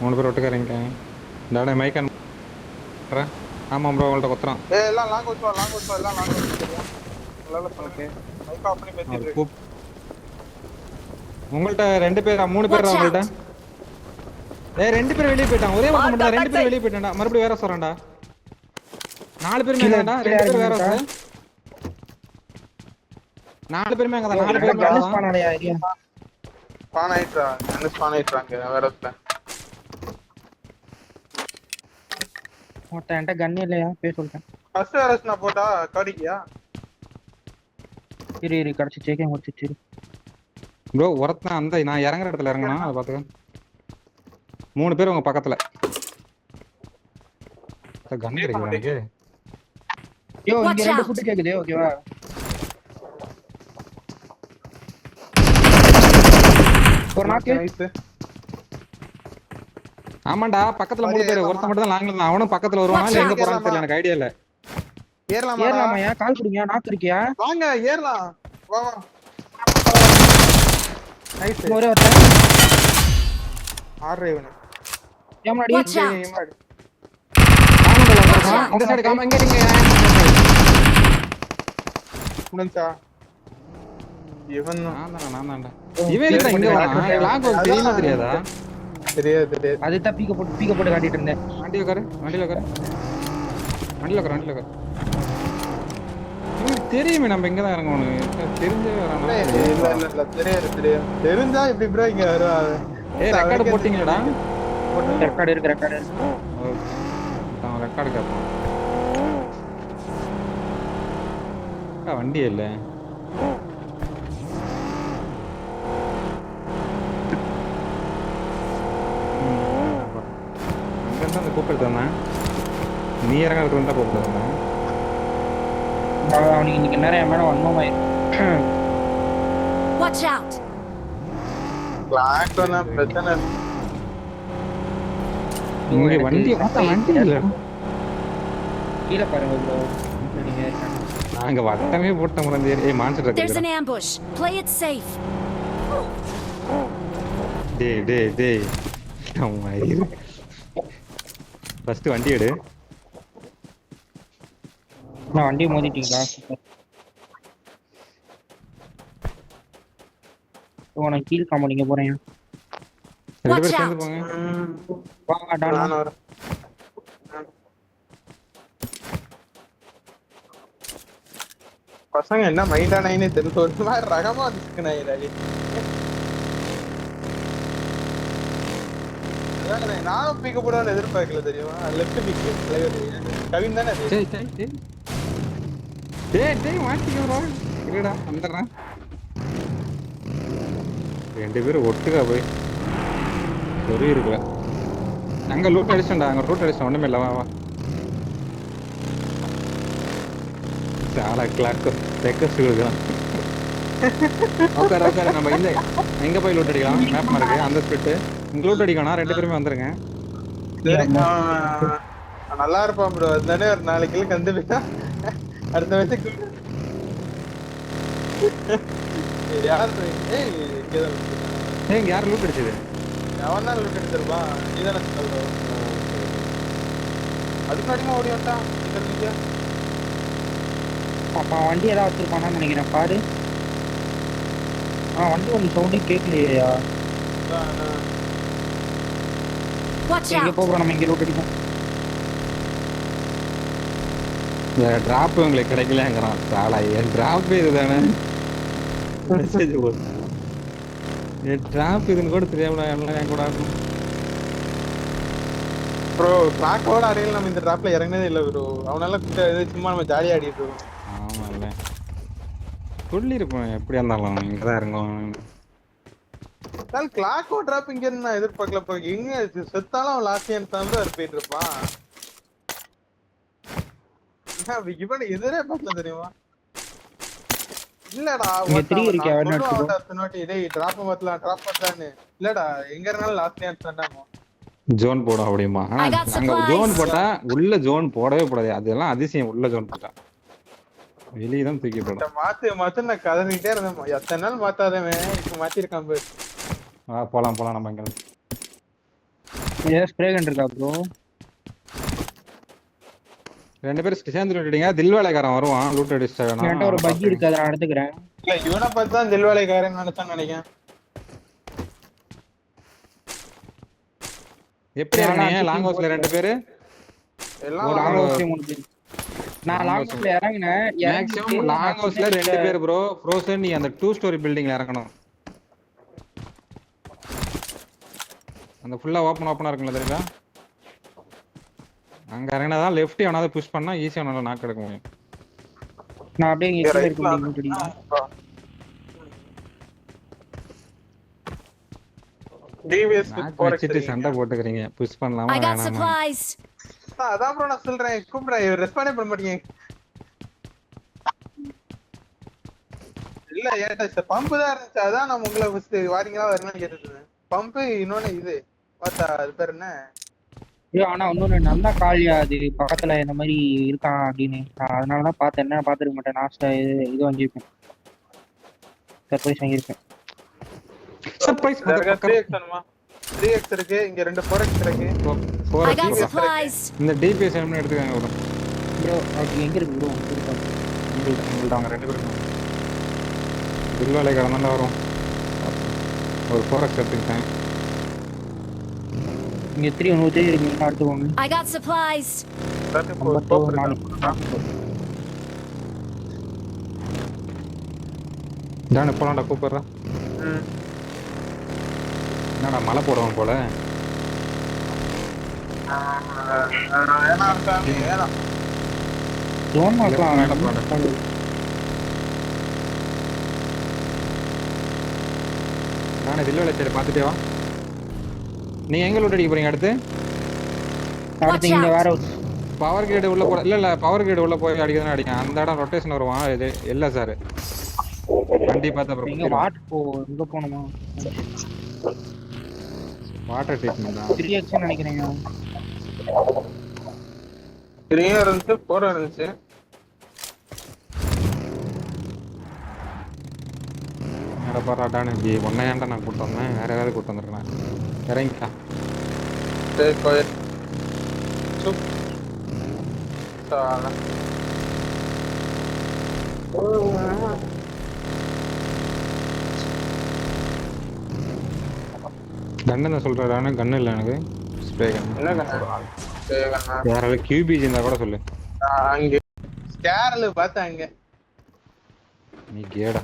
மூணு பேர் ஒட்டுக்காரங்க இந்த மைக்கான். ஆமா ப்ரோ உங்கள்ட்ட கொத்துறான். எல்லாம் லாங் வச்சு எல்லாம் லாங் வச்சு நல்லா ஓகே மைக் ஆஃப் பண்ணி பேசிட்டு இருக்கு. உங்கள்ட்ட 2 பேரா 3 பேரா உங்கள்ட்ட? 2 பேர் வெளியே போயிட்டான். ஒரே பக்கம் மட்டும் 2 பேர் வெளியே போயிட்டான்டா. மறுபடியும் வேற சொல்றேன்டா. 4 பேருமே அங்கடா. 2 பேர் வேற வச்சு 4 பேருமே அங்கதான். 4 பேருமே அங்கதான். ஸ்பான் ஆயிட்டா என்ன ஸ்பான் ஆயிட்டாங்க வேற ஒருத்த. மொத்த என்கிட்ட கன் இல்லையா பேர் சொல்லிட்டேன். ஃபர்ஸ்ட் அரஸ் நான் போட்டா கடிக்கியா? இரு கடைசி சேக்கே முடிச்சிச்சு ப்ரோ. ஒருத்தன் அந்த நான் இறங்குற இடத்துல இறங்கணும். அதை பாத்துக்க. 3 பேர் உங்க பக்கத்துல. கன் கிடைக்குது. யோ இங்க 2 ஃபுட் கேக்குது. ஓகேவா? ஒரு நாக்கு. ஆமாண்டா பக்கத்துல 3 பேர். ஒருத்தன் மட்டும் தான் லாங்ல இருந்தான். அவனும் பக்கத்துல வருவானா இல்ல எங்க போறான்னு தெரியல. எனக்கு ஐடியா இல்ல. ஏறலாமாயா? கால் குடுங்க. நாக்கு இருக்கியா? வாங்க ஏறலாம். வா வா. நைஸ். ஒரே ஒருத்தன். ஆறே இவனே. ஏமாடி. இந்த சைடு காமா இங்க நீங்க முடிஞ்சா. இவன் நான் தான்டா. இவன் இல்லடா இங்க வரான். லாக் தெரியுமா தெரியாதா? தெரியாது. அது தான் பீக்க போட்டு காட்டிட்டு இருந்தேன். வண்டில உட்காரு. தெரியுமே நம்ம இங்க தான் இறங்கணும். தெரிஞ்சே வரானே. இல்ல தெரியாது. தெரிஞ்சா இப்படி ப்ரோ இங்க வர. ரெக்கார்ட் போட்டீங்களாடா? ரெக்கார்ட் இருக்கு. நான் ரெக்கார்ட் கேட்போம். வண்டி இல்ல. அங்கதான் அந்த கூப்பிட்டு வந்தேன். நீ இறங்கிறதுக்கு வந்தா கூப்பிட்டு வந்தேன். அவனுக்கு இன்னைக்கு நிறைய மேடம் வந்தோமாய். Watch out. பிளாக் பண்ண பிரச்சனை. இங்க வண்டி இல்ல. கீழ பாருங்க ப்ரோ. நாங்க வட்டமே போட்ட முறந்தே. மான்ஸ்டர் இருக்கு. There's an ambush. Play it safe. டேய். அம்மா இரு. ஃபர்ஸ்ட் வண்டி எடு. நான் வண்டி மோதிட்டீங்களா? நான் கீழ் காமெடிங்க போறேன். 2 பேர் சேர்ந்து போங்க. வாங்க டான். பசங்க என்ன மைண்டானே தெரியல. ஒரு மாதிரி ரகமா வந்துச்சுனாயிராடி. நானும் பிக்க போடான்னு எதிர்பார்க்கல தெரியுமா? லெஃப்ட் பிக் கவின் தானே. டேய் மாட்டிக்கிறோம். இருடா வந்துடுறேன். 2 பேரும் ஒட்டுக்கா போய் ஒரு இருக்குல. அங்க லூட் அடிச்சோம்டா. அங்க ரூட் அடிச்சோம். ஒண்ணுமே இல்ல. வா சாலா கிளாக் ரெக்வெஸ்ட் கொடுக்கலாம். ஓகே நம்ம எங்க போய் லூட் அடிக்கலாம்? மேப் மார்க்கு அந்த ஸ்பிட் இங்க லூட் அடிக்கணும். 2 பேருமே வந்துருங்க. நல்லா இருப்பான் ப்ரோ. அதுதானே ஒரு 4 கிலோ கந்து போயிட்டா அடுத்த வயசுக்கு யார் லூட் அடிச்சது? அவன் தான் லூட் அடிச்சிருப்பான். நீதானே சொல்றோம். அதுக்கு அடிமா ஓடி வந்தான். அப்பா வண்டி ஏதாவது வச்சிருப்பானான்னு நினைக்கிறேன். பாரு. வண்டி ஒன்று சவுண்டே கேட்கலையா? இங்க போகிறோம். நம்ம இங்கே லூட் அடிப்போம். டிராப் உங்களுக்கு கிடைக்கலங்கிறான். சாலா என் டிராப் இதுதானே. மெசேஜ் போடு. என் டிராப் இதுன்னு கூட தெரியாமல என் கூட ப்ரோ. ட்ராக்கோட அடையில நம்ம இந்த டிராப்ல இறங்கினதே இல்லை ப்ரோ. அவனால சும்மா நம்ம ஜாலியா ஆடிட்டு இருக்கோம். ஆமால்ல சொல்லிருப்பேன். எப்படியா இருந்தாலும் இங்கதான் இறங்குவோம். கிளாக்கோ டிராப் இங்க இருந்து நான் எதிர்பார்க்கல. இப்போ எங்க செத்தாலும் அவன் லாஸ்ட் இயர் தான் போயிட்டு இருப்பான். இவன் எதிரே பார்க்கல தெரியுமா? இல்லடா டிராப் பண்ணலான்னு இல்லடா. எங்க இருந்தாலும் லாஸ்ட் இயர் தானே ஜோன் போடும் அப்படிமா. அங்க ஜோன் போட்டா உள்ள ஜோன் போடவே போடாது. அதெல்லாம் அதிசயம். உள்ள ஜோன் போட்டா வெளியே தான் தூக்கி போடும். மாத்து நான் கதறிட்டே இருந்தேன். எத்தனை நாள் மாத்தாதவன் இப்ப மாத்திருக்கான். போலாம் நம்ம இங்க ஏதாவது ஸ்ப்ரே கன் இருக்கா ப்ரோ? ரெண்டு பேரும் சேர்ந்து விட்டுட்டீங்க. தில்வேலைக்காரன் வருவான் லூட் என்கிட்ட ஒரு பக்கி இருக்கு, அதை நான் எடுத்துக்கிறேன். இல்ல இவனை பார்த்து தான் தில்வேலைக்காரன் நினைச்சான்னு நினைக்கிறேன். எப்படி இறங்குனீங்க லாங் ஹவுஸ்ல ரெண்டு பேரு? எல்லாம் லாங் ஹவுஸ்ல 3 பேர். நான் லாங் ஹவுஸ்ல இறங்கினேன். மேக்ஸிமம் லாங் ஹவுஸ்ல ரெண்டு பேர் ப்ரோ. ஃப்ரோசன் நீ அந்த 2 ஸ்டோரி பில்டிங்ல இறங்கணும். அந்த ஃபுல்லா ஓப்பனா இருக்கும்ல தெரியுதா? அங்க இறங்கினாதான் லெஃப்ட் எவனாவது புஷ் பண்ணா ஈஸியா நல்லா நாக் எடுக்க முடியும். நான் அப்படியே இங்க கீழ இருக்க முடியும். டிவிஎஸ் வச்சிட்டு சண்டை போட்டுக்கிறீங்க. புஷ் பண்ணலாமா I got வேணாமா? supplies. அதான் ப்ரோ நான் சொல்றேன். கூப்பிடுறேன், இவர் ரெஸ்பாண்டே பண்ண மாட்டீங்க. இல்ல ஏன்டா பம்பு தான் இருந்துச்சு, அதான் நான் உங்களை ஃபர்ஸ்ட் வாரீங்களா வரணும்னு கேட்டுட்டு. பம்பு இன்னொன்னு இது பார்த்தா அது பேர் என்ன? ஆனா இன்னொன்னு நல்லா காலியா அது பக்கத்துல இந்த மாதிரி இருக்கான் அப்படின்னு அதனாலதான் பார்த்தேன். என்ன பாத்துருக்க மாட்டேன். லாஸ்டா இது வாங்கியிருப்பேன், சர்ப்ரைஸ் வாங்கியிருப்பேன். சர்ப்ரைஸ் 3x வேணுமா? 3x இருக்கு, இங்க 2 4x இருக்கு. I got supplies. இந்த டிபிஎஸ் என்ன எடுத்துக்கங்க ப்ரோ. ப்ரோ அது எங்க இருக்கு ப்ரோ? உங்கள்ட்ட அவங்க ரெண்டு பேரும் தில்வேலைக்காரன் தான் வரும். ஒரு 4x எடுத்துக்கிட்டேன். இங்க 3 இருக்கு, எடுத்துக்கோங்க. I got supplies. தானே போலாம்டா கூப்பிடுறேன். என்னடா மழை போடுவான் போல. நானே தில்வேலை சைடு பார்த்துட்டே வா. நீ எங்க லூட் அடிக்க போறீங்க அடுத்து? அடுத்து இங்க வேற பவர் கிரேட் உள்ள போற இல்ல பவர் கிரேட் உள்ள போய் அடிக்கதானே அடிக்கும். அந்த இடம் ரொட்டேஷன் வருவான். இது இல்ல சார் வண்டி பார்த்து அப்புறம் இங்க வாட் போ இங்க போணுமா? வாட்டர் ட்ரீட்மெண்ட் தான் 3x நினைக்கிறேன். 3 இருந்துச்சு 4 இருந்துச்சு. என்னடா பாராட்டானு ஜி ஒன்ன ஏன்டா நான் கூட்டு வந்தேன். வேற ஏதாவது கூட்டு வந்துருக்கேன். இறங்கிக்கா. சரி கோயில் சுப் சாலா கன்னு தான் சொல்றாரு. கன்னு இல்லை எனக்கு. ஸ்ப்ரே கன் என்ன கண்ணா? வேற ஏதாவது கியூபிஜி இருந்தா கூட சொல்லு. அங்க ஸ்கேர்ல பார்த்தேன். அங்க நீ கேடா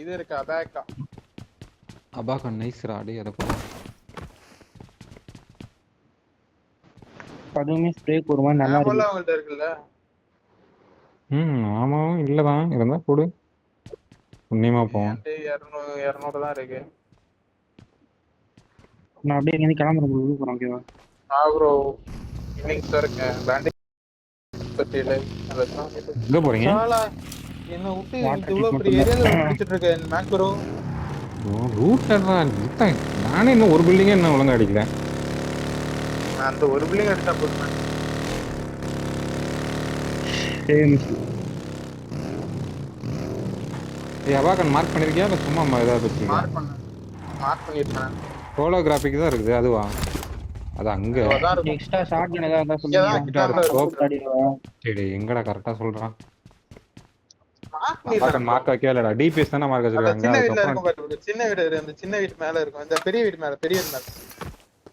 இது இருக்கா பேக்கா? அபாக்கா நைஸ் ராடி. அதை போல அதுவுமே ஸ்ப்ரே போடுமா நல்லா இருக்கு. அவங்கள்ட்ட இருக்குல்ல. ஆமாவும் இல்லதான் இருந்தா கொடு. புண்ணியமா போவோம். 200 தான் இருக்கு. நான் அப்படியே இங்க கிளம்புறேன் ப்ரோ. போறேன் ஓகேவா? ப்ரோ இன்னைக்கு இருக்கேன் பேண்டிங் பத்தியில அதெல்லாம் எங்க போறீங்க? என்ன விட்டு இவ்வளவு பெரிய ஏரியால பிடிச்சிட்டு இருக்கேன் மேக்ரோ. ரூட்டர்ரா நித்தம். நானே இன்னும் ஒரு பில்டிங்கே என்ன ஒழுங்கா அடிக்கல. அந்த ஒரு பில்டிங் அடிச்சா போதும். அபாக்கன் மார்க் பண்ணிருக்கியா இல்ல சும்மா ஏதாவது வச்சிருக்கியா? மார்க் பண்ணிருக்கேன். ஹோலோகிராஃபிக் தான் இருக்குது அதுவா? அது அங்க எக்ஸ்ட்ரா ஷாட் கன் ஏதாவது சொல்லுங்க. சரி எங்கடா கரெக்ட்டா சொல்றான். மார்க் மார்க் வைக்கலடா. டிபிஎஸ் தான மார்க் வச்சிருக்காங்க. சின்ன வீட்ல இருக்கும் பாரு. சின்ன வீடு அந்த சின்ன வீட்டு மேல இருக்கும். அந்த பெரிய வீட்டு மேல பெரிய வீடு மேல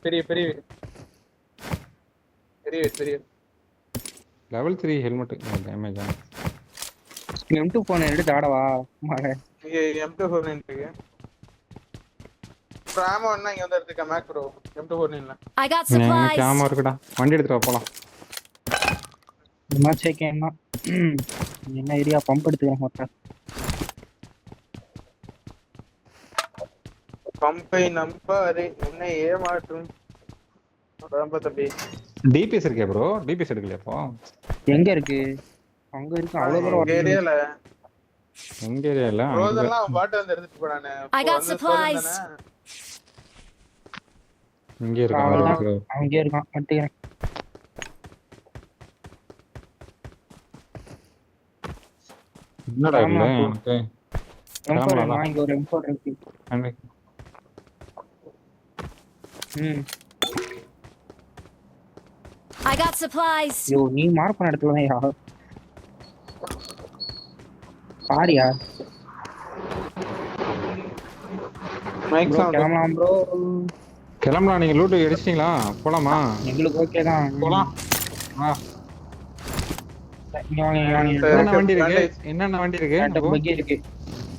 பெரிய பெரிய வீடு பெரிய பெரிய லெவல் 3 ஹெல்மெட் டேமேஜ் ஆ. M2 போன் எடுத்து ஆடவா? இங்க M249 இருக்கு. பிராமோன்னா இங்க வந்து எடுத்துக்க மேக்ரோ M249ல. I got supplies. கேமரா இருக்குடா. வண்டி எடுத்துட்டு வா போலாம். மேட்ச் கேம்னா என்ன ஏரியா பம்ப் எடுத்துக்கிறேன் மொத்தம். பம்பை நம்பாதே உன்னை ஏமாற்றும். ரொம்ப தம்பி டிபிஎஸ் இருக்கே ப்ரோ. டிபிஎஸ் எடுக்கலையா அப்போ? எங்க இருக்கு? அங்க இருக்கு. அவ்வளவு தூரம் எங்க ஏரியால எங்க ஏரியால ரோதெல்லாம் பாட்டு வந்து எடுத்துட்டு போறானே. I got supplies. இங்க இருக்கு. அங்க இருக்கான். அட்டிக்கிறேன். என்னடா இல்ல எனக்கு M4 கிளம்பலாம் வேணுமா? தான். இங்க ஒரு M4 இருக்கு. ம். I got supplies. ஐயோ நீ மார்க் பண்ண இடத்துல தான் யார் பாரியா மைக் ப்ரோ சவுண்ட் கிளம்பலாம் ப்ரோ. கிளம்பலாம். நீங்க லூட்டு அடிச்சிட்டீங்களா? போலாமா? எங்களுக்கு ஓகே தான். போலாம். வா. இங்க வாங்க, இங்க வாங்க. என்னென்ன வண்டி இருக்கு? என்னென்ன வண்டி இருக்கு? பேண்டேஜ் பக்கி இருக்கு.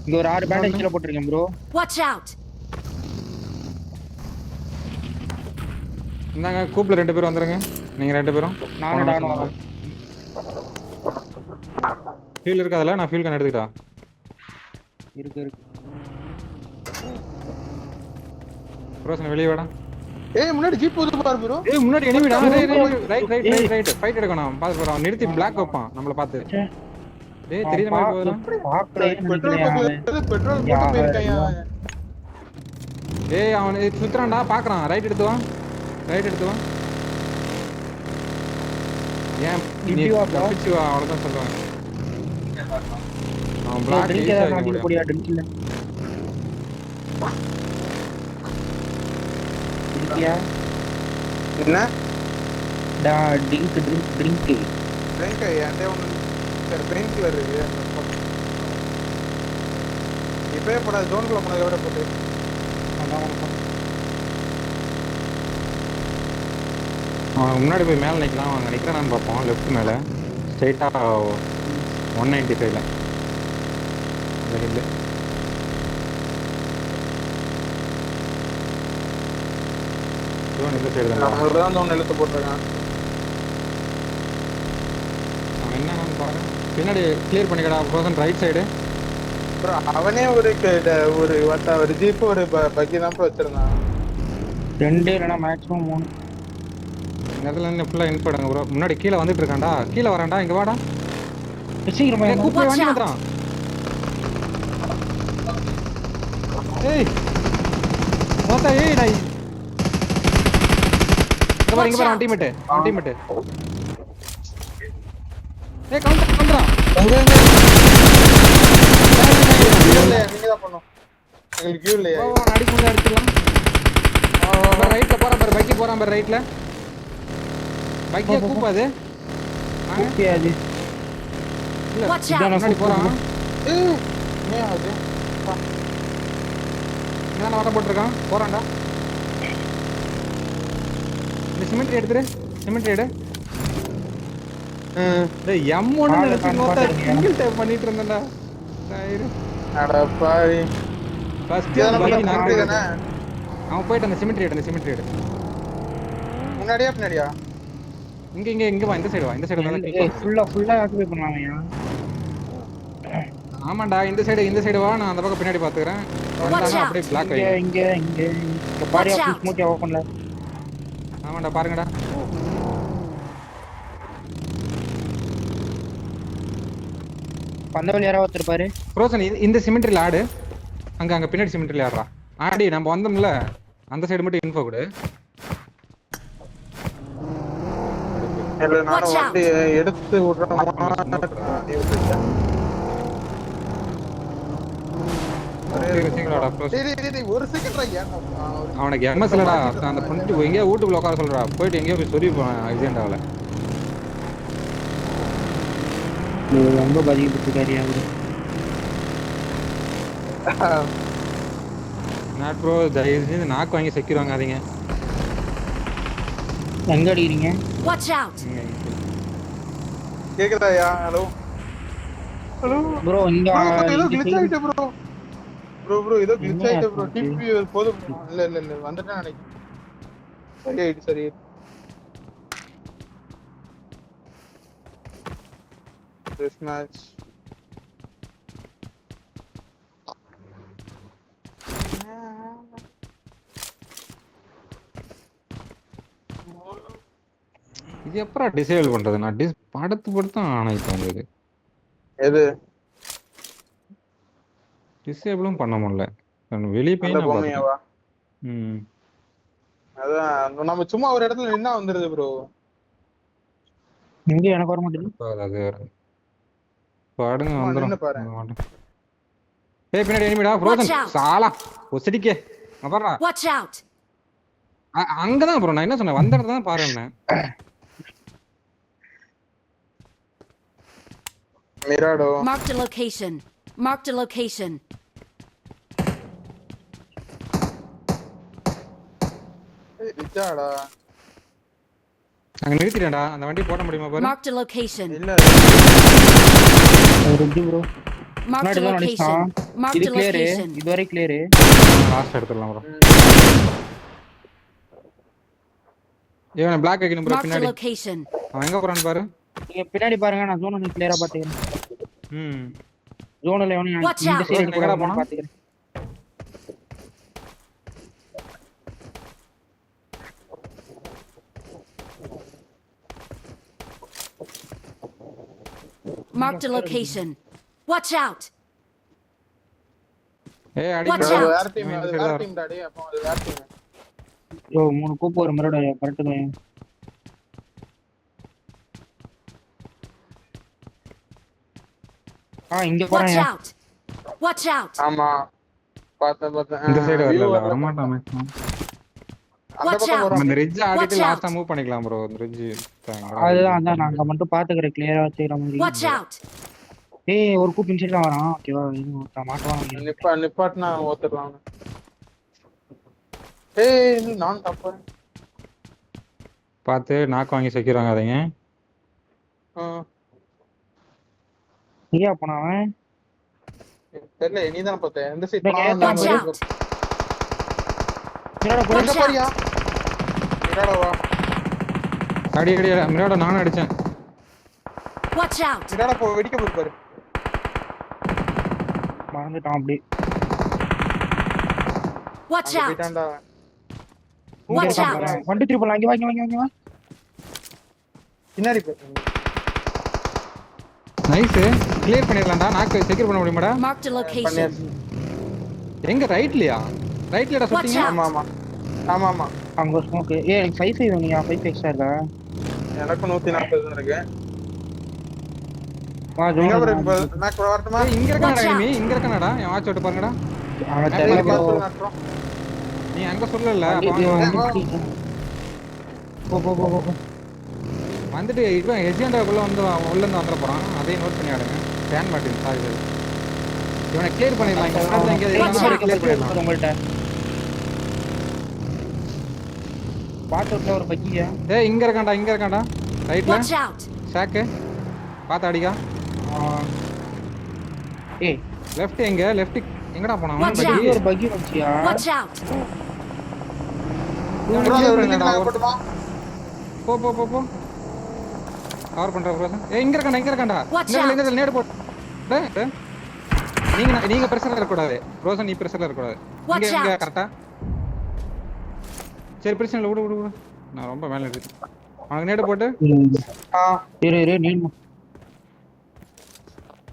இங்க ஒரு 6 பேண்டேஜ் கீழ போட்டிருக்கேன் ப்ரோ. Watch out. இந்தாங்க கூப்ல 2 பேர் வந்துருங்க. நீங்க 2 பேரும். நானும் வரேன். ஃபியூல் இருக்காதுல? நான் ஃபியூல் கேன் எடுத்துக்கிட்டா. இருக்கு. ப்ரோசன் வெளிய வாடா. ஏய் முன்னாடி ஜீப் போகுது பாரு ப்ரோ. ஏய் முன்னாடி எனிமிடா. ரைட் ஃபைட் எடுக்கணும். பாத்து போறோம். நிறுத்தி பிளாக் வைப்பான் நம்மள பாத்து. டேய் தெரியுற மாதிரி போறா. பெட்ரோல் போட்டு போயிருக்காயா. ஏய் அவன் சுத்துறான்டா பாக்குறான். ரைட் எடுத்து வா. ஏன் நீ தப்பிச்சு வா அவ்வளவுதான் சொல்றேன். அவன் பிளாக் ட்ரிங்க் ஏதாவது மாத்திட்டு போடியா ட்ரிங்க் இல்ல. இருக்கியா? என்ன? ட்ரிங்க். ட்ரிங்க் ஏன்டே ஒன்னு ட்ரிங்க் வருது. இப்பவே போடா ஜோன்குள்ள போனதை விட போட்டு. முன்னாடி போய் மேல நிக்கலாம். அவங்க நிக்கிறான்னு பார்ப்போம். லெஃப்ட் மேல ஸ்ட்ரைட்டா 195ல அந்த ஹில். ஜோன் இந்த சைடு தான். நம்மள தான் ஜோன் எழுத்து போட்டுருக்கான். அவன் என்னன்னு பாருங்க. பின்னாடி கிளியர் பண்ணிக்கடா. ப்ரோசன் ரைட் சைடு. ப்ரோ அவனே ஒரு ஜீப் ஒரு பக்கி தான் ப்ரோ வச்சிருந்தான். 2 இல்லனா மேக்ஸிமம் 3. இந்த இடத்துல இருந்து ஃபுல்லா இன்ஃபோ எடுங்க ப்ரோ. முன்னாடி கீழ வந்துட்டு இருக்கான்டா. கீழ வரான்டா. இங்க வாடா. சீக்கிரமா கூப்பிட்டு வண்டி வந்துறான். ஏய் மொத்த ஏய் டேய். இங்க பாரு அவன் டீம்மேட். ஏய் கவுண்டர். நீங்க தான் பண்ணணும். எங்களுக்கு கியூ இல்லையா? அவன் அடிக்க முடியல அடிச்சிடலாம். ரைட்ல போறான் பாரு. பைக்கி போறான் பாரு ரைட்ல. பைக்கியா கூப்பாது. ஓகே அது. இல்ல Watch out. முன்னாடி போறான். ஏய் என்ன ஆகுது? என்ன வர போட்டுருக்கான். போறான்டா. இந்த சிமெண்ட் எடுத்துரு. சிமெண்ட் எடு. டேய் M1 நினைச்சு மொத்த சிங்கிள் டைப் பண்ணிட்டு இருந்தேன்டா. டயர். அட பாவி. ஃபர்ஸ்ட் இதெல்லாம் பைக் நாக்கு தானே. அவன் போய்ட்டு அந்த சிமெண்ட் எடு. முன்னாடியா பின்னாடியா? இங்க வா. இந்த சைடு வா. இந்த சைடு ஏய் ஃபுல்லா ஆக்குபை பண்ணலாம்யா. ஆமாண்டா. இந்த சைடு வா. நான் அந்த பக்கம் பின்னாடி பாத்துக்கறேன். வந்தானா அப்படியே பிளாக் ஆயி. இங்க பாடி ஆஃப் ஸ்மோக் ஓபன்ல. ஆமாண்டா பாருங்கடா. பந்தவல் யாரோ ஒருத்தர் ப்ரோசன் இந்த சிமெண்ட்ரில ஆடு. அங்க பின்னாடி சிமெண்ட்ரில ஆடுறா. ஆடி நம்ம வந்தோம்ல அந்த சைடு மட்டும் இன்ஃபோ கொடு. இல்ல நான் வண்டி எடுத்து விடுறேன். ஒரு செகண்ட் அவனுக்கு எம்எஸ் இல்லடா. அந்த பண்ணிட்டு எங்கேயோ வீட்டுக்குள்ள உட்கார சொல்றா. போயிட்டு எங்கேயோ போய் சொல்லி போனேன் ஆக்சிடென்ட் ஆகல. ரொம்ப பாதிக்கப்பட்டிருக்காரு அவரு. நாட் ப்ரோ தயவு செஞ்சு நாக்கு வாங்கி செக்யூர் வாங்காதீங்க. எங்க அடிக்கிறீங்க? Watch out. கேக்குதாயா? ஹலோ ப்ரோ இங்க ஏதோ glitch ஆயிட்டு ப்ரோ ஏதோ glitch ஆயிட்டு ப்ரோ. டிபி போதும். இல்ல வந்துட்டேன் நினைக்கிறேன். சரி this match இது எப்பரா டிசேபிள் பண்றது? நான் படுத்து ஆனா இப்போ வந்தது. எது டிசேபிளும் பண்ண முடியல. நான் வெளிய போய் நான் பாத்தேன். அதான் நம்ம சும்மா ஒரு இடத்துல நின்னா வந்துருது ப்ரோ. இங்க எனக்கு வர மாட்டேங்குது. அது பாடுங்க வந்துரும். ஏய் பின்னாடி எனிமிடா Watch ஃப்ரோசன் out. சாலா ஒசடிக்கே அங்க பாருடா Watch out! அங்கதான் ப்ரோ நான் என்ன சொன்னேன் வந்த இடத்துல தான் பாரு என்ன மிராடோ Marked a location. Marked a location. ரிச்சாடா அங்க நிறுத்திட்டேன்டா அந்த வண்டி போட முடியுமா பாரு Marked a location. இல்ல ரெண்டு ப்ரோ Marked a முன்னாடி தான் location. அடிச்சான் Marked இது a கிளியர் location. இதுவரை கிளியர் லாஸ்ட் எடுத்துடலாம் ப்ரோ இவன் பிளாக் வைக்கணும் ப்ரோ Marked a பின்னாடி location. அவன் எங்க போறான்னு பாரு நீங்க பின்னாடி பாருங்க நான் ஜோன் வந்து கிளியரா பாத்துக்கிறேன் ம் ஜோன்ல எவனையும் Watch இந்த out. சைடு எங்கடா எங்கடா போனா? போனா பாத்துக்கிறேன் Marked a location. Watch out! ஏய் அடி Watch bro. out. வேற டீம் அது வேற டீம் டாடி அப்போ அது வேற டீம் யோ மூணு கூப்பு ஒரு மரோட கரெக்ட்டுங்க இங்க Watch போறேன் out! Watch out! ஆமா பார்த்தேன் இந்த சைடு view வரல வரல. வரமாட்டான் maximum. அந்த Watch பக்கம் out. போறோம் இந்த ரிட்ஜ் ஆடிட்டு Watch out. லாஸ்டா மூவ் பண்ணிக்கலாம் ப்ரோ இந்த ரிட்ஜ் அதுதான் அதான் நான் அங்க மட்டும் பாத்துக்கிறேன் கிளியரா வச்சுக்கிற மாதிரி Watch out! ஏய் ஒரு கூப்பின் சைடு தான் வரான் ஓகேவா இது மாட்டுவான் நிப்பாட்னா ஓத்துடலாம் ஏய் நீ நான் தப்பு பார்த்து நாக்கு வாங்கி செக்கிறாங்க அதங்க நீயா போனா அவன் தெரியல நீ தான் பார்த்த எந்த சைடு இங்க ஏத்தலாம் Watch பாரு. out! என்னடா போறேன் எங்க போறியா மிராடோவா அடி அடி மிராடோ நானும் அடிச்சேன் Watch out! மிராடோ போ வெடிக்க போய் பாரு மறந்துட்டான் அப்படி Watch அங்க out! போயிட்டான்டா Watch out! 1 2 3 போலாம் இங்க வா பின்னாடி போ நைஸ் கிளியர் பண்ணிடலாம்டா நாக்கு செக்யூர் பண்ண முடியுமாடா Marked a location. பண்ணியாச்சு எங்க ரைட்லயா ரைட்லடா Watch சுத்திங்க out. ஆமா ஆமா ஆமா ஆமா அங்க ஸ்மோக் ஏய் எனக்கு 5 வேணும்யா 5 எக்ஸ்ட்ரா இருக்கா எனக்கு 140 தான் இருக்கு வா எங்க ஜோன் போற நான் கூட வரட்டுமா ஏய், இங்க இருக்கடா Watch out. நீ இங்க இருக்கடா என் வாட்ச் விட்டு பாருங்கடா அவன் மேல தெரியல பாத்து bro. நட்றோம் நீ அங்க சொல்லல போ போ போ போ வந்துட்டு இவன் எஜெண்டாக்குள்ள வந்து உள்ள இருந்து வந்துட போறான் அதையும் நோட் பண்ணி ஆடுங்க ஃபேன் மார்ட்டின் சாரி இவனை கிளியர் பண்ணிடலாம் இங்க உட்கார்ந்து இங்க Watch out. கிளியர் பண்ணிடலாம் உங்கள்ட்ட பாத்து ஒரு பக்கியா ஏய் இங்க இருக்கான்டா ரைட்ல Watch out! ஷாக்கு பாத்து அடிக்கா ஏய் லெஃப்ட் எங்கடா போனா Watch out. ஒரு பக்கி வந்துச்சியா Watch out! போட்டுமா போ போ போ போ கவர் பண்ற ப்ரோ ஏய் இங்க இருக்கான்டா Watch இந்த out. நேடு போடு நீங்க பிரஷர்ல இருக்க கூடாது ப்ரோசன் நீ பிரஷர்ல இருக்க கூடாது Watch இங்க out. கரெக்ட்டா சரி பிரச்சனை இல்ல விடு நான் ரொம்ப மேல இருக்கு அவனுக்கு நேடு போட்டு இரு நீ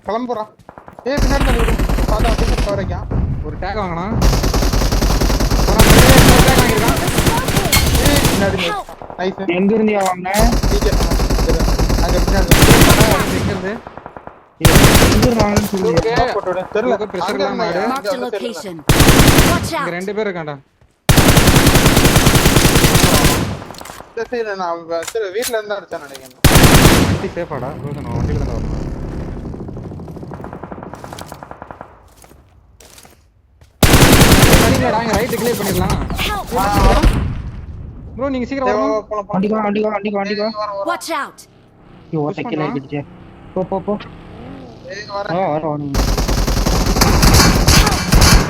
கிளம்புறா ஏய் பின்னாடி தள்ளி விடு பாத்தா அப்படியே கவர் வைக்க ஒரு டேக் வாங்கனா டேக் வாங்கிருக்கான் ஏய் பின்னாடி நைஸ் எங்க இருந்தியா வாங்க டிகே அங்க பின்னாடி எங்க இருந்து எங்க இருந்தாங்கன்னு சொல்லு போட்டு விடு தெரியல உனக்கு pressure இல்லாம ஆடு. Marked a location. Watch இங்க out! ரெண்டு பேர் இருக்கான்டா சரி நான் சரி வீட்ல இருந்தா அடிச்சா நினைக்கிறேன் வண்டி சேஃபாடா ப்ரோசன் வண்டியில தான் வரணும் அடிங்கடா ரைட் கிளியர் பண்ணிடலாம் Help! ப்ரோ நீங்க சீக்கிரம் வரணும் வண்டிக்கா Watch out! ஐயோ செக்கில ஆயிடுச்சு போ ஏய் வர வர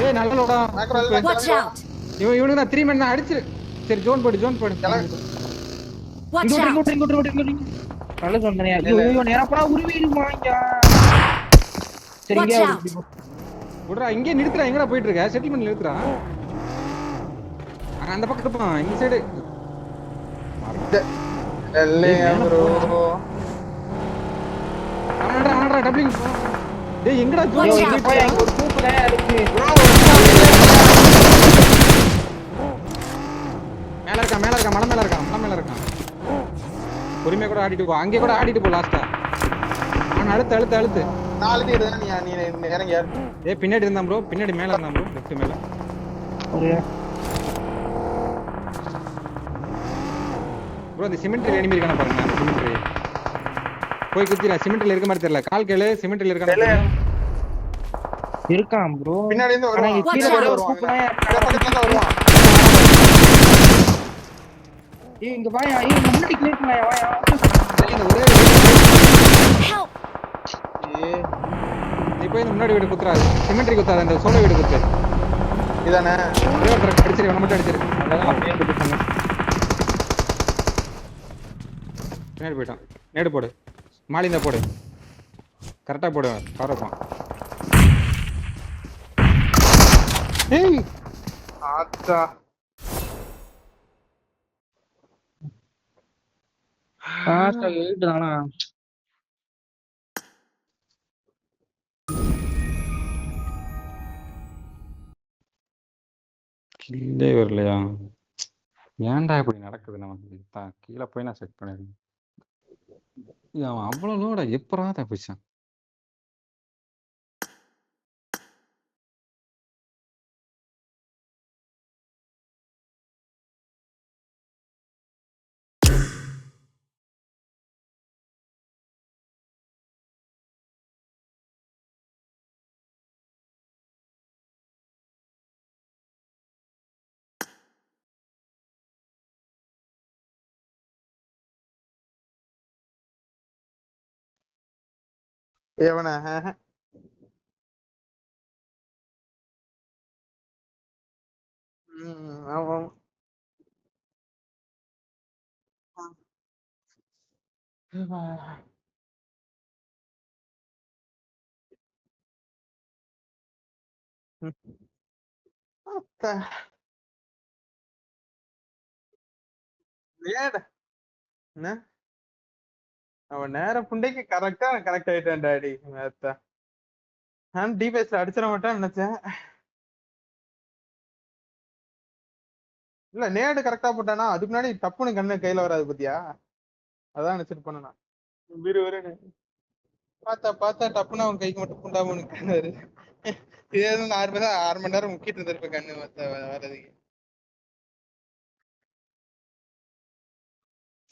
ஏய் நல்லலோடா Watch out! இவனுக்கு நான் 3 மினிட் நான் அடிச்சு சரி ஜோன் போடு Watch out! இங்க நல்ல சொன்னேன் ஐயோ நேரா போடா உருவிடுமா இங்க சரி Watch இங்க out. விடுறா இங்கே நிறுத்துறா எங்கடா போயிட்டு இருக்க செட்டில்மெண்ட் நிறுத்துறா அந்த பக்கம் இருப்பான் இந்த சைடு இல்லையா ப்ரோ அவனடா டப்ளிங் டேய் எங்கடா ஜோன் Watch out. போய் அங்க ஒரு கூப்பு தான் இருக்கு மலை மேல இருக்கான் பொறுமையா கூட ஆடிட்டு போ அங்கே கூட ஆடிட்டு போ லாஸ்டா நான் அழுத்து 4 அடி இருந்தா நீ இறங்கி ஏறு. ஏய் பின்னாடி இருந்தான் ப்ரோ, பின்னாடி மேல இருந்தான் ப்ரோ, லெஃப்ட் மேல. ஒரு ப்ரோ அந்த சிமெண்ட்ல எனிமி இருக்கானே பாருங்க, அந்த சிமெண்ட்ல போய் குத்திரா. சிமெண்ட்ல இருக்க மாதிரி தெரியல, கால் கேளு. சிமெண்ட்ல இருக்கானே தெரியல. இருக்கான் ப்ரோ. பின்னாடி இருந்து ஆனா இங்க வருவான். கீழே பின்னாடி கூட வருவான். கூப்பிடா. இந்த பக்கத்துல தான் வருவான். ஏய் இங்க வாயா, ஏய் இங்க முன்னாடி கிளியர் பண்ணயா வாயா. டேய் இந்த ஒரே Help! ஏய் நீ போய் இந்த முன்னாடி வீடு குத்துறா. சிமெண்ட்ரி குத்தாத, இந்த சோலோ வீடு குத்து. இதானே ஒரே ஒரு ட்ரக் அடிச்சிரு, அவன மட்டும் அடிச்சிரு. அதான் அப்படியே குத்து சொன்னேன். பின்னாடி போயிட்டான். நேடு போடு, மாலிந்தா போடு, கரெக்டா போடு. கவர் வைப்பான். ஏய் ஆத்தா லாஸ்ட் 8 தானா. கில்லே வரலையா? ஏன்டா இப்படி நடக்குது நமக்கு? கீழே போய் நான் செக் பண்ணிடுறேன். அவன் அவ்வளவு லோடா எப்படா தப்பிச்சான்? எவன அவன் ஆத்தா ஏடா என்ன அவன் நேர புண்டைக்கு கரெக்ட் ஆயிட்டான் டாடி. ஆத்தா நான் டிபேஸ்ல அடிச்சிட மாட்டான்னு நினைச்சேன். இல்ல நேடு கரெக்டா போட்டானா அதுக்கு முன்னாடி டப்புன்னு கண்ணு கையில வராது பத்தியா, அதான் நினைச்சிட்டு பண்ணனா. விறுவிறுன்னு பார்த்தா டப்புன்னு அவன் கைக்கு மட்டும் புண்டாம நிற்காரு. இதே 6 மணி நேரம் முக்கிட்டு இருந்திருப்ப கண்ணு வர்றதுக்கு.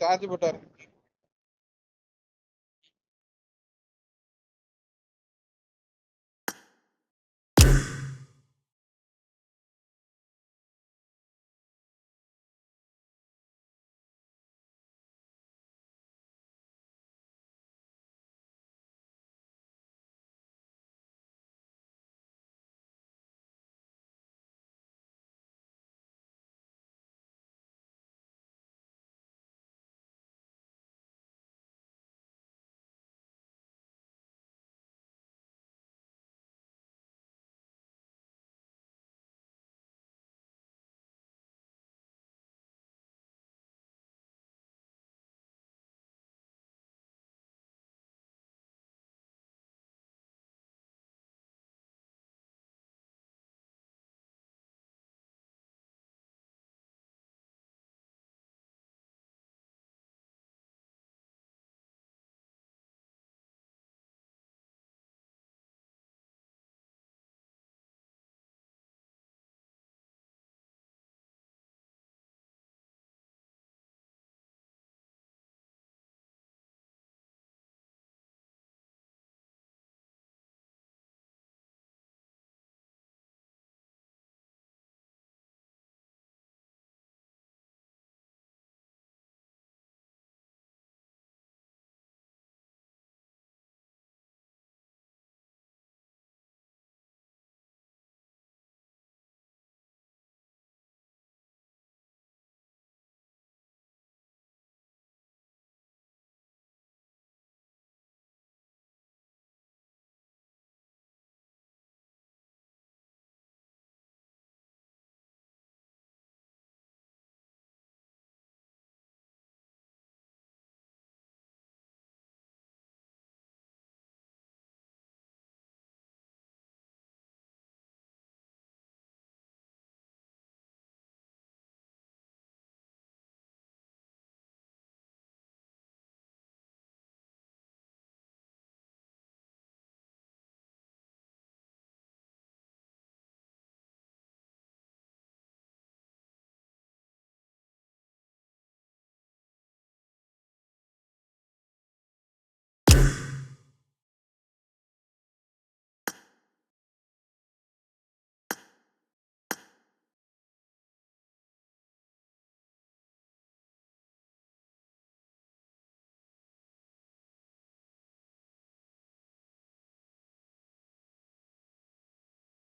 சார்ஜ் போட்டாரு.